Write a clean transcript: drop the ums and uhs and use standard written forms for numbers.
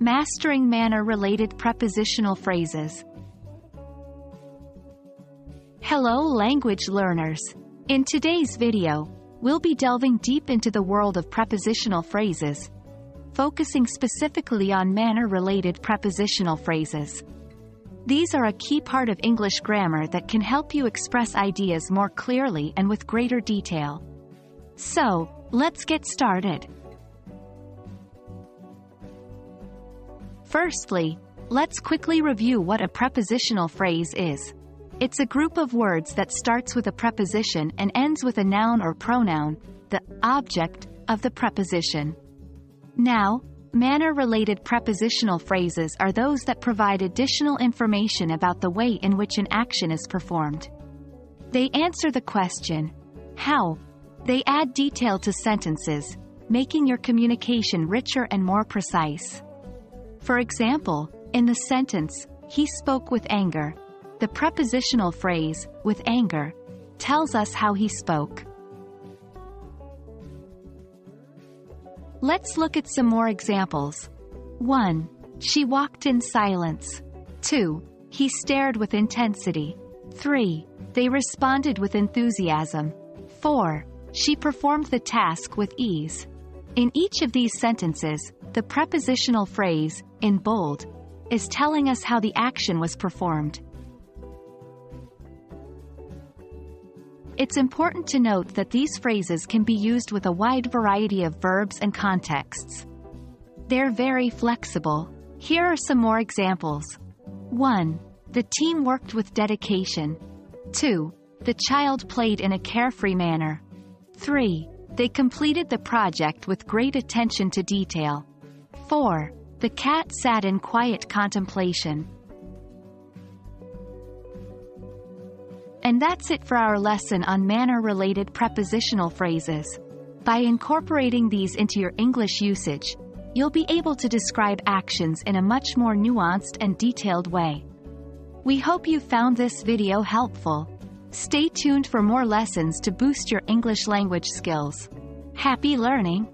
Mastering manner-related prepositional phrases. Hello language learners! In today's video, we'll be delving deep into the world of prepositional phrases, focusing specifically on manner-related prepositional phrases. These are a key part of English grammar that can help you express ideas more clearly and with greater detail. So, let's get started. Firstly, let's quickly review what a prepositional phrase is. It's a group of words that starts with a preposition and ends with a noun or pronoun, the object of the preposition. Now, manner-related prepositional phrases are those that provide additional information about the way in which an action is performed. They answer the question, how? They add detail to sentences, making your communication richer and more precise. For example, in the sentence, he spoke with anger, the prepositional phrase, with anger, tells us how he spoke. Let's look at some more examples. 1. She walked in silence. 2. He stared with intensity. 3. They responded with enthusiasm. 4. She performed the task with ease. In each of these sentences, the prepositional phrase, in bold, is telling us how the action was performed. It's important to note that these phrases can be used with a wide variety of verbs and contexts. They're very flexible. Here are some more examples. 1. The team worked with dedication. 2. The child played in a carefree manner. 3. They completed the project with great attention to detail. 4. The cat sat in quiet contemplation. And that's it for our lesson on manner-related prepositional phrases. By incorporating these into your English usage, you'll be able to describe actions in a much more nuanced and detailed way. We hope you found this video helpful. Stay tuned for more lessons to boost your English language skills. Happy learning!